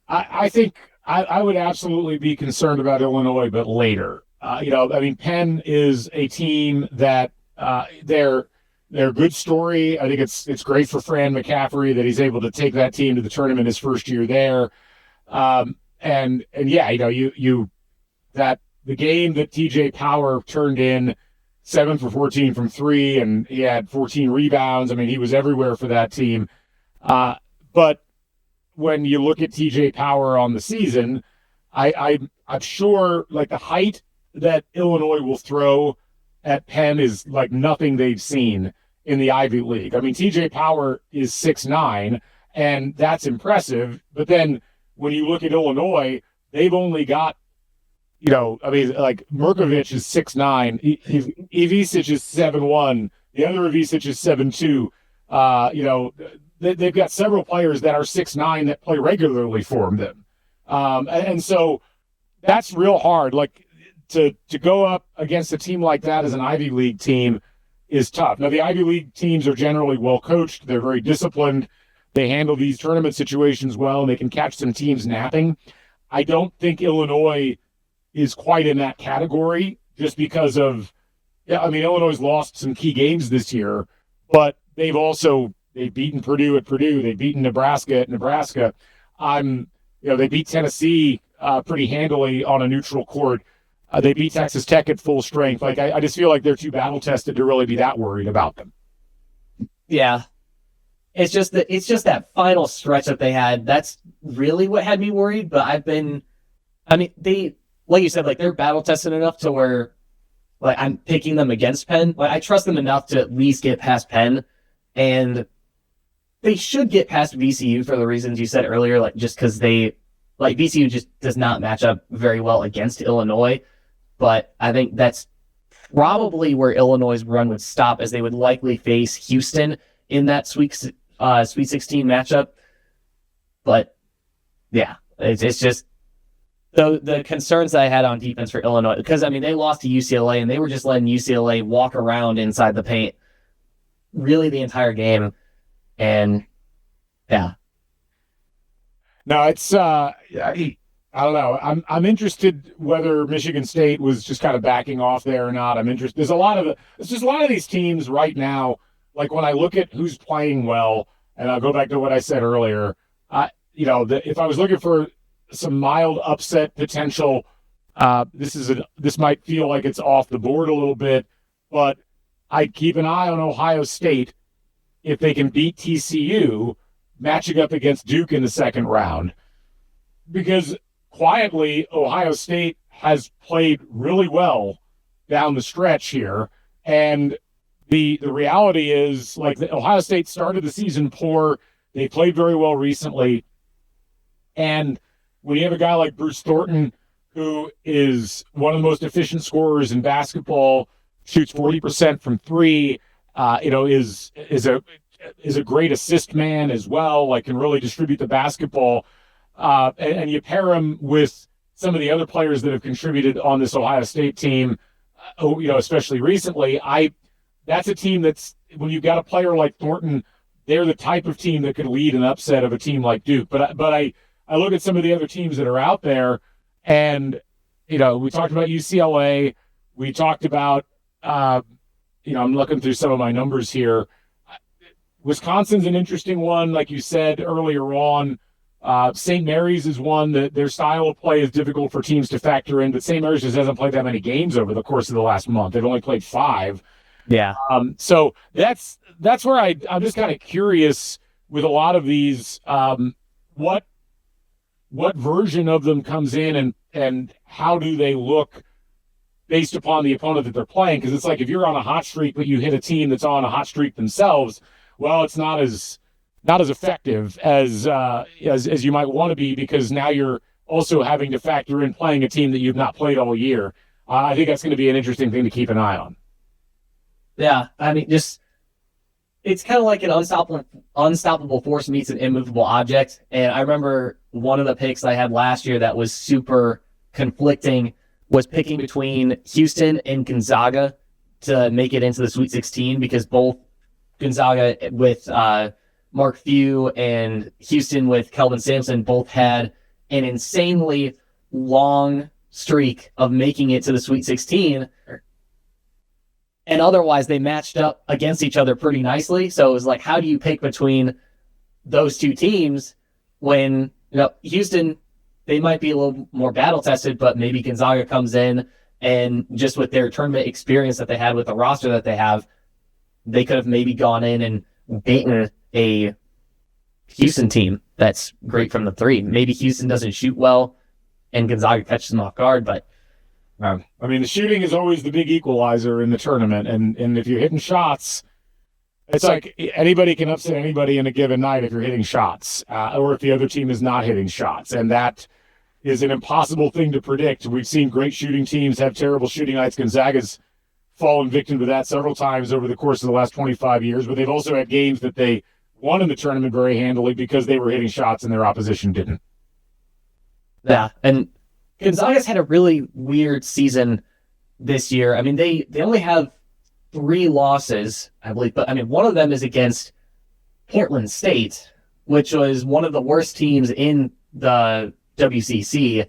I think I would absolutely be concerned about Illinois, but later. Penn is a team that they're a good story. I think it's great for Fran McCaffrey that he's able to take that team to the tournament his first year there. And yeah, the game that TJ Power turned in 7 for 14 from three, and he had 14 rebounds. I mean, he was everywhere for that team. But when you look at TJ Power on the season, I'm sure like the height that Illinois will throw at Penn is like nothing they've seen in the Ivy League. I mean, TJ Power is 6'9", and that's impressive. But then when you look at Illinois, they've only got, Merkovich is 6'9", Ivisic is 7'1", the other Ivisic is 7'2". They've got several players that are 6'9" that play regularly for them. And so that's real hard. Like to go up against a team like that as an Ivy League team is tough. Now, the Ivy League teams are generally well coached. They're very disciplined. They handle these tournament situations well, and they can catch some teams napping. I don't think Illinois is quite in that category just because of, Yeah, I mean, Illinois lost some key games this year, but they've beaten Purdue at Purdue. They've beaten Nebraska at Nebraska. They beat Tennessee pretty handily on a neutral court. They beat Texas Tech at full strength. Like, I just feel like they're too battle tested to really be that worried about them. Yeah. It's just that final stretch that they had. That's really what had me worried. But they, like you said, like they're battle tested enough to where, like, I'm picking them against Penn. Like, I trust them enough to at least get past Penn, and they should get past VCU for the reasons you said earlier. Like, just because VCU just does not match up very well against Illinois. But I think that's probably where Illinois' run would stop, as they would likely face Houston in that Sweet 16 matchup. But yeah, it's just the concerns that I had on defense for Illinois, because I mean they lost to UCLA and they were just letting UCLA walk around inside the paint really the entire game, and yeah. No, it's I don't know. I'm interested whether Michigan State was just kind of backing off there or not. I'm interested. There's just a lot of these teams right now. Like when I look at who's playing well, and I'll go back to what I said earlier. If I was looking for some mild upset potential, this might feel like it's off the board a little bit, but I'd keep an eye on Ohio State if they can beat TCU, matching up against Duke in the second round, because quietly Ohio State has played really well down the stretch here, and the reality is, like, Ohio State started the season poor. They played very well recently, and when you have a guy like Bruce Thornton, who is one of the most efficient scorers in basketball, shoots 40% from three, is a great assist man as well, like can really distribute the basketball. And you pair him with some of the other players that have contributed on this Ohio State team, especially recently. That's a team that's, when you've got a player like Thornton, they're the type of team that could lead an upset of a team like Duke. But I look at some of the other teams that are out there, and we talked about UCLA. We talked about, I'm looking through some of my numbers here. Wisconsin's an interesting one, like you said earlier on. St. Mary's is one that their style of play is difficult for teams to factor in, but St. Mary's just hasn't played that many games over the course of the last month. They've only played 5. Yeah. So that's where I'm just kind of curious with a lot of these, what version of them comes in and how do they look based upon the opponent that they're playing? Because it's like, if you're on a hot streak but you hit a team that's on a hot streak themselves, well, it's not as effective as you might want to be, because now you're also having to factor in playing a team that you've not played all year. I think that's going to be an interesting thing to keep an eye on. Yeah, I mean, it's kind of like an unstoppable force meets an immovable object. And I remember one of the picks I had last year that was super conflicting was picking between Houston and Gonzaga to make it into the Sweet 16, because both Gonzaga with Mark Few and Houston with Kelvin Sampson both had an insanely long streak of making it to the Sweet 16. And otherwise, they matched up against each other pretty nicely. So it was like, how do you pick between those two teams when, Houston, they might be a little more battle-tested, but maybe Gonzaga comes in and just with their tournament experience that they had with the roster that they have, they could have maybe gone in and beaten a Houston team that's great from the three. Maybe Houston doesn't shoot well and Gonzaga catches them off guard, but the shooting is always the big equalizer in the tournament, and if you're hitting shots, it's like anybody can upset anybody in a given night if you're hitting shots, or if the other team is not hitting shots, and that is an impossible thing to predict. We've seen great shooting teams have terrible shooting nights. Gonzaga's fallen victim to that several times over the course of the last 25 years, but they've also had games that they won in the tournament very handily because they were hitting shots and their opposition didn't. Yeah, and Gonzaga's had a really weird season this year. I mean, they only have 3 losses, I believe, but I mean, one of them is against Portland State, which was one of the worst teams in the WCC,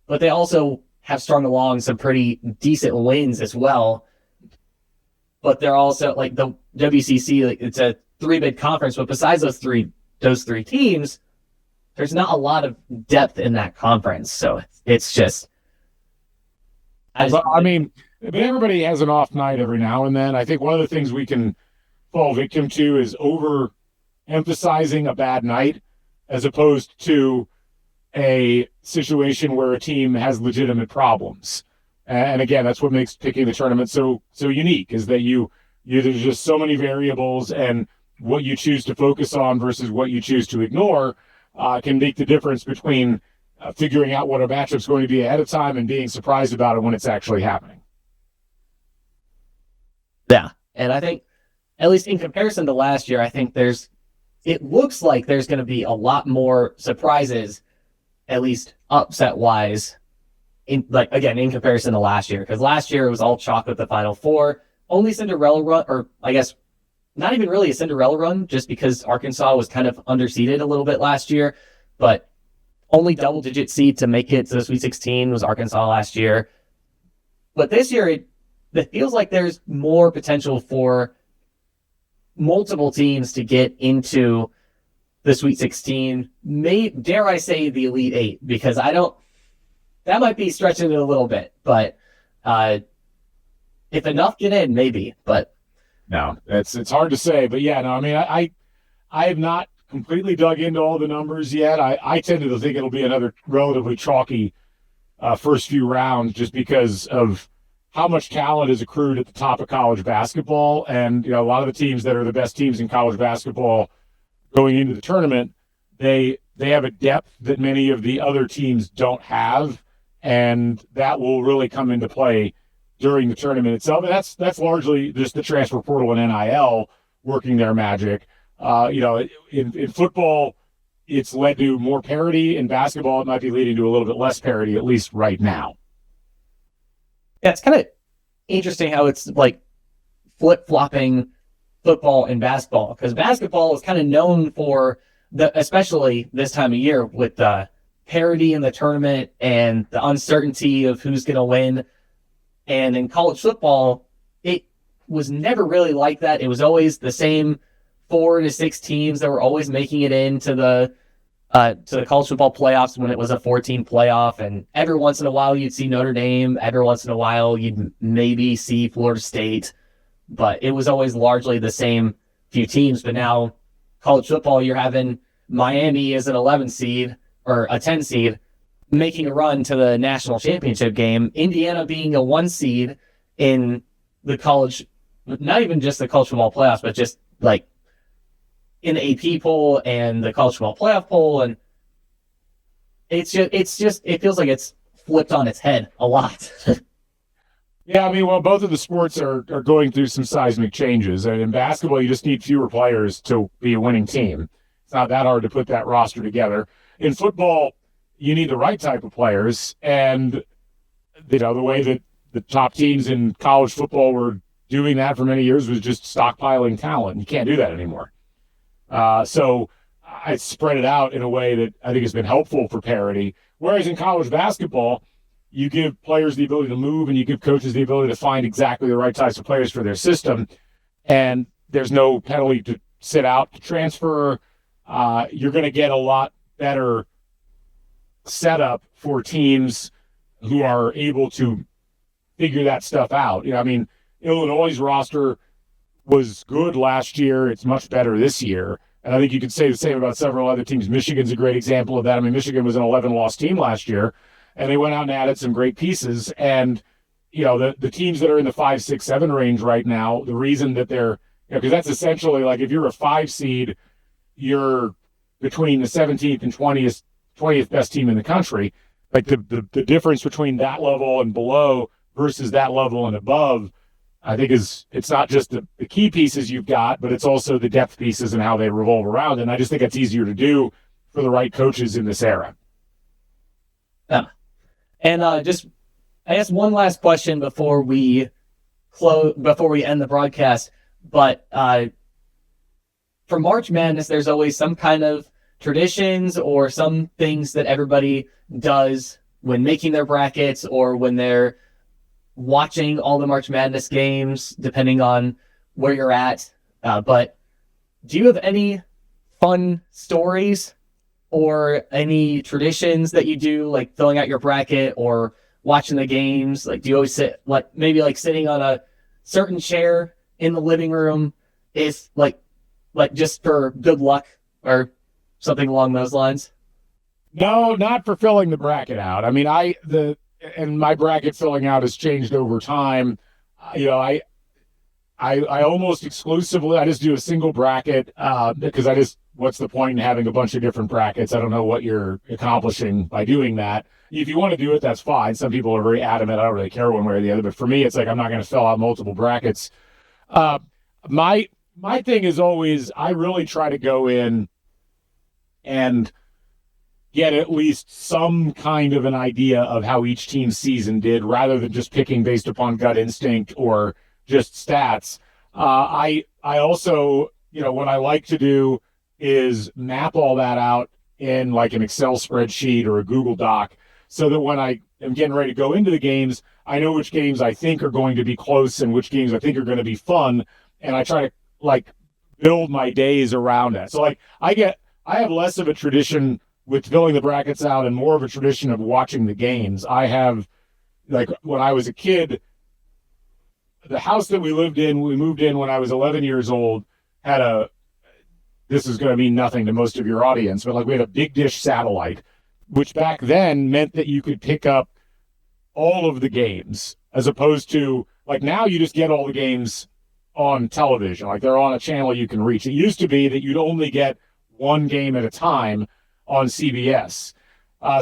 but they also have strung along some pretty decent wins as well. but they're also like the WCC. Like it's a 3-bid conference, but besides those three teams, there's not a lot of depth in that conference. So it's just. I mean, but everybody has an off night every now and then. I think one of the things we can fall victim to is overemphasizing a bad night as opposed to a situation where a team has legitimate problems. And again, that's what makes picking the tournament so unique, is that there's just so many variables, and what you choose to focus on versus what you choose to ignore can make the difference between figuring out what a matchup's going to be ahead of time and being surprised about it when it's actually happening. Yeah, and I think, at least in comparison to last year, I think it looks like there's going to be a lot more surprises, at least upset-wise, in comparison to last year. Because last year it was all chalk with the Final Four. Only Cinderella run, or I guess not even really a Cinderella run, just because Arkansas was kind of underseeded a little bit last year. But only double-digit seed to make it to the Sweet 16 was Arkansas last year. But this year, it feels like there's more potential for multiple teams to get into the Sweet 16. Dare I say the Elite Eight, because that might be stretching it a little bit, but if enough get in, maybe, but. No, it's hard to say, but yeah, no, I mean, I have not completely dug into all the numbers yet. I tended to think it'll be another relatively chalky first few rounds, just because of how much talent is accrued at the top of college basketball. And, a lot of the teams that are the best teams in college basketball going into the tournament, they have a depth that many of the other teams don't have. And that will really come into play during the tournament itself. And that's largely just the transfer portal and NIL working their magic. In football, it's led to more parity. In basketball, it might be leading to a little bit less parity, at least right now. Yeah, it's kind of interesting how it's like flip-flopping football and basketball, because basketball is kind of known for especially this time of year, with the parity in the tournament and the uncertainty of who's going to win. And in college football, it was never really like that. It was always the same 4 to 6 teams that were always making it into the college football playoffs when it was a 14 playoff. And every once in a while you'd see Notre Dame. Every once in a while you'd maybe see Florida State. But it was always largely the same few teams. But now college football, you're having Miami as an 11 seed or a 10 seed making a run to the national championship game. Indiana being a 1 seed in the college, not even just the college football playoffs, but just like in the AP poll and the college football playoff poll. And it feels like it's flipped on its head a lot. Yeah, I mean, well, both of the sports are going through some seismic changes. And in basketball, you just need fewer players to be a winning team. It's not that hard to put that roster together. In football, you need the right type of players. And, the way that the top teams in college football were doing that for many years was just stockpiling talent. You can't do that anymore. So I spread it out in a way that I think has been helpful for parity. Whereas in college basketball, you give players the ability to move and you give coaches the ability to find exactly the right types of players for their system. And there's no penalty to sit out, to transfer. You're going to get a lot better setup for teams who are able to figure that stuff out. Illinois' roster was good last year. It's much better this year. And I think you could say the same about several other teams. Michigan's a great example of that. Michigan was an 11-loss team last year, and they went out and added some great pieces. And, the teams that are in the 5, 6, 7 range right now, the reason that they're, because that's essentially like if you're a 5 seed, you're between the 17th and 20th best team in the country. Like the difference between that level and below versus that level and above, I think it's not just the key pieces you've got, but it's also the depth pieces and how they revolve around. And I just think it's easier to do for the right coaches in this era. Yeah. And I guess one last question before we end the broadcast. But for March Madness, there's always some kind of traditions or some things that everybody does when making their brackets or when they're watching all the March Madness games, depending on where you're at. But do you have any fun stories or any traditions that you do, like filling out your bracket or watching the games? Like, do you always sit, like, maybe like sitting on a certain chair in the living room is like just for good luck or something along those lines? No, not for filling the bracket out. I mean, and my bracket filling out has changed over time. I almost exclusively, I just do a single bracket because what's the point in having a bunch of different brackets? I don't know what you're accomplishing by doing that. If you want to do it, that's fine. Some people are very adamant. I don't really care one way or the other. But for me, it's like I'm not going to fill out multiple brackets. My thing is always, I really try to go in and get at least some kind of an idea of how each team's season did, rather than just picking based upon gut instinct or just stats. I also, what I like to do is map all that out in like an Excel spreadsheet or a Google Doc, so that when I am getting ready to go into the games, I know which games I think are going to be close and which games I think are going to be fun, and I try to like build my days around that. So like I have less of a tradition with filling the brackets out and more of a tradition of watching the games. I have, like, when I was a kid, the house that we moved in when I was 11 years old, this is going to mean nothing to most of your audience, but like we had a big dish satellite, which back then meant that you could pick up all of the games, as opposed to like now you just get all the games on television. Like they're on a channel you can reach. It used to be that you'd only get one game at a time on CBS.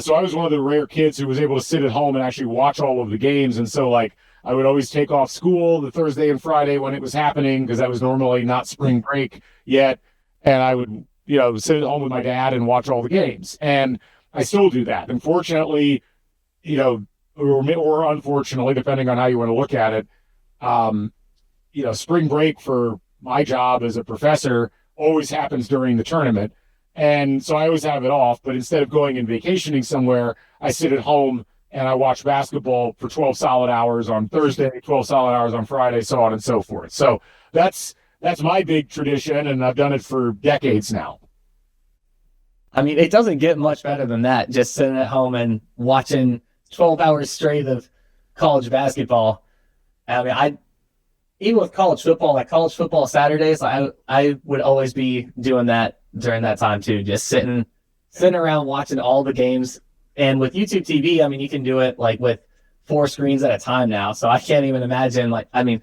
So I was one of the rare kids who was able to sit at home and actually watch all of the games. And so like I would always take off school the Thursday and Friday when it was happening, because that was normally not spring break yet. And I would, sit at home with my dad and watch all the games. And I still do that. Unfortunately, or unfortunately, depending on how you want to look at it, spring break for my job as a professor always happens during the tournament. And so I always have it off, but instead of going and vacationing somewhere, I sit at home and I watch basketball for 12 solid hours on Thursday, 12 solid hours on Friday, so on and so forth. So that's my big tradition, and I've done it for decades now. I mean, it doesn't get much better than that, just sitting at home and watching 12 hours straight of college basketball. I mean, even with college football, like college football Saturdays, I would always be doing that during that time too, just sitting around watching all the games. And with YouTube TV, I mean, you can do it like with 4 screens at a time now. So I can't even imagine, like, I mean,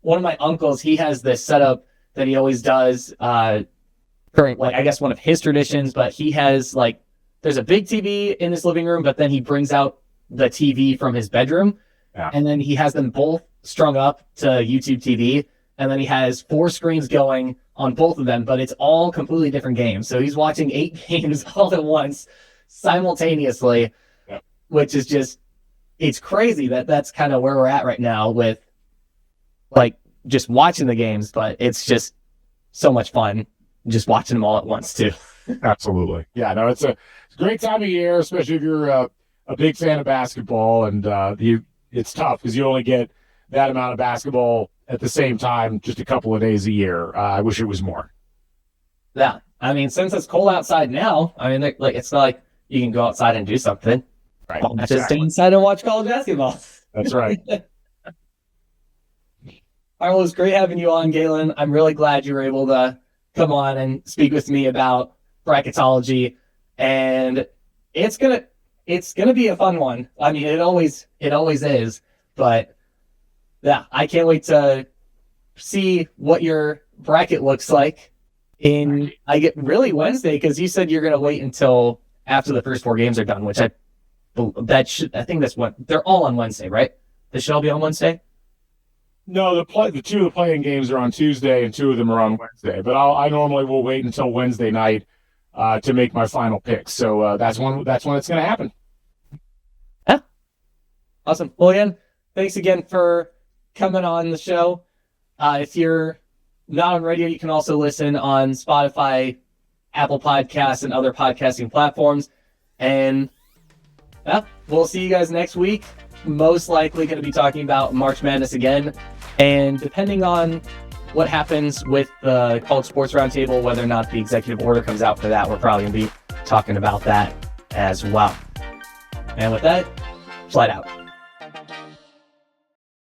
one of my uncles, he has this setup that he always does, for like, I guess one of his traditions, but he has like, there's a big TV in his living room, but then he brings out the TV from his bedroom, and then he has them both strung up to YouTube TV. And then he has 4 screens going on both of them, but it's all completely different games. So he's watching 8 games all at once simultaneously, which is just, it's crazy that's kind of where we're at right now with like just watching the games, but it's just so much fun just watching them all at once too. Absolutely. Yeah, no, it's a great time of year, especially if you're a big fan of basketball, and it's tough because you only get that amount of basketball at the same time just a couple of days a year. I wish it was more. Yeah. I mean, since it's cold outside now, I mean, like, it's not like you can go outside and do something. Right. Just stay inside and watch college basketball. That's right. All right, well, it was great having you on, Galen. I'm really glad you were able to come on and speak with me about bracketology, and it's gonna be a fun one. I mean, it always is, but yeah, I can't wait to see what your bracket looks like Wednesday, because you said you're gonna wait until after the first 4 games are done, which I think that's what they're all on Wednesday, right? They should all be on Wednesday. No, the 2 of the playing games are on Tuesday and 2 of them are on Wednesday. But I normally will wait until Wednesday night to make my final picks. So that's when it's going to happen. Yeah, awesome. Well, again, thanks again for coming on the show. If you're not on radio, you can also listen on Spotify, Apple Podcasts, and other podcasting platforms. And yeah, we'll see you guys next week. most likely going to be talking about March Madness again. And depending on what happens with the College Sports Roundtable, whether or not the executive order comes out for that, we're probably going to be talking about that as well. And with that, slide out.